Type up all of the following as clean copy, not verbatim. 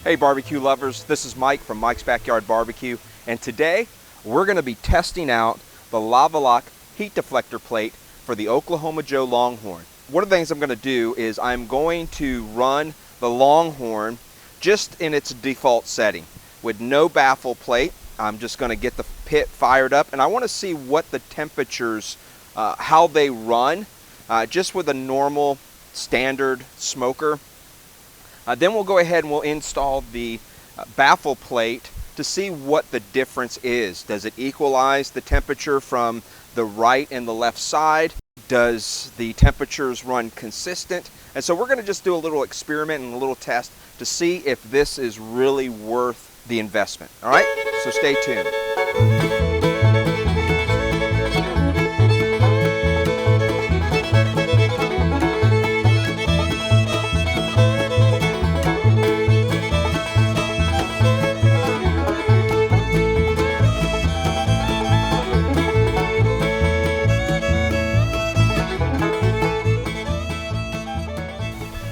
Hey barbecue lovers, this is Mike from Mike's Backyard Barbecue, and today we're going to be testing out the Lavalock Heat Deflector Plate for the Oklahoma Joe Longhorn. One of the things I'm going to do is I'm going to run the Longhorn just in its default setting with no baffle plate. I'm just going to get the pit fired up, and I want to see what the temperatures, how they run, just with a normal standard smoker. Then we'll go ahead and we'll install the baffle plate to see what the difference is. Does it equalize the temperature from the right and the left side? Does the temperatures run consistent? And so we're going to just do a little experiment and a little test to see if this is really worth the investment. All right, so stay tuned.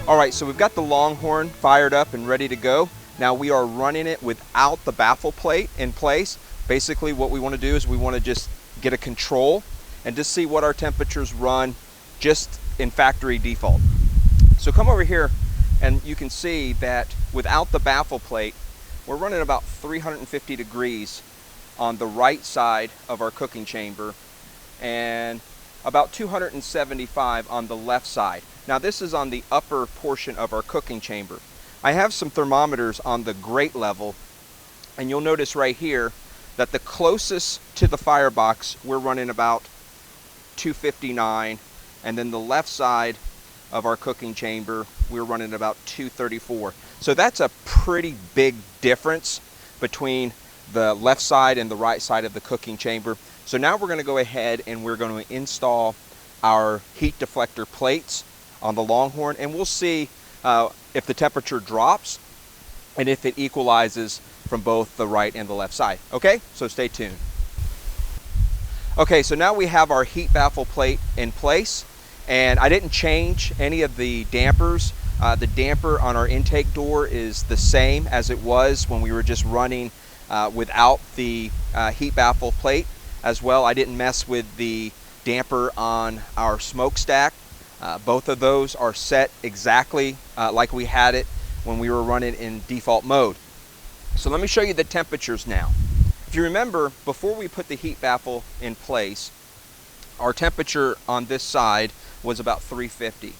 All right, so we've got the Longhorn fired up and ready to go. Now we are running it without the baffle plate in place. Basically what we want to do is we want to just get a control and just see what our temperatures run just in factory default. So come over here and you can see that without the baffle plate, we're running about 350 degrees on the right side of our cooking chamber and about 275 on the left side. Now this is on the upper portion of our cooking chamber. I have some thermometers on the grate level, and you'll notice right here that the closest to the firebox we're running about 259, and then the left side of our cooking chamber we're running about 234. So that's a pretty big difference between the left side and the right side of the cooking chamber. So now we're going to go ahead and we're going to install our heat deflector plates on the Longhorn, and we'll see if the temperature drops and if it equalizes from both the right and the left side. Okay, so stay tuned. Okay, so now we have our heat baffle plate in place, and I didn't change any of the dampers. The damper on our intake door is the same as it was when we were just running without the heat baffle plate. As well, I didn't mess with the damper on our smokestack. Both of those are set exactly like we had it when we were running in default mode. So let me show you the temperatures now. If you remember, before we put the heat baffle in place, our temperature on this side was about 350.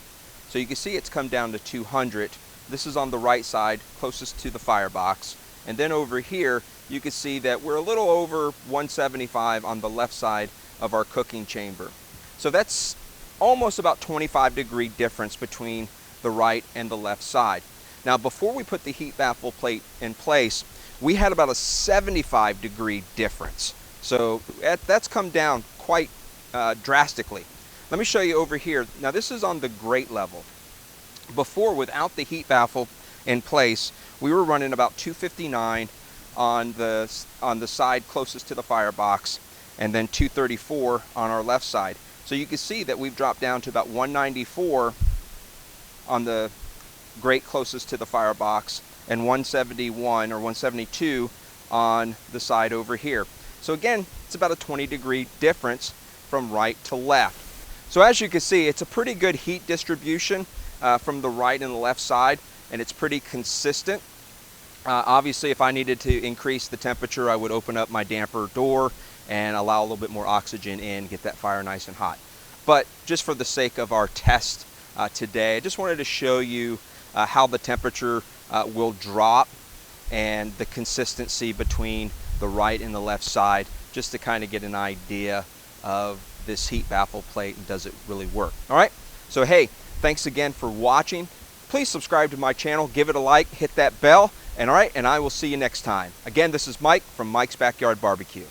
So you can see it's come down to 200. This is on the right side, closest to the firebox. And then over here, you can see that we're a little over 175 on the left side of our cooking chamber. So that's almost about 25-degree difference between the right and the left side. Now before we put the heat baffle plate in place, we had about a 75-degree difference. So that's come down quite drastically. Let me show you over here. Now this is on the grate level. Before, without the heat baffle in place, we were running about 259 on the side closest to the firebox, and then 234 on our left side. So you can see that we've dropped down to about 194 on the grate closest to the firebox and 171 or 172 on the side over here. So again, it's about a 20-degree difference from right to left. So as you can see, it's a pretty good heat distribution from the right and the left side, and it's pretty consistent. Obviously, if I needed to increase the temperature, I would open up my damper door and allow a little bit more oxygen in, get that fire nice and hot. But just for the sake of our test today, I just wanted to show you how the temperature will drop and the consistency between the right and the left side, just to kind of get an idea of this heat baffle plate and does it really work. All right, so hey, thanks again for watching. Please subscribe to my channel, give it a like, hit that bell, and all right, and I will see you next time. Again, this is Mike from Mike's Backyard Barbecue.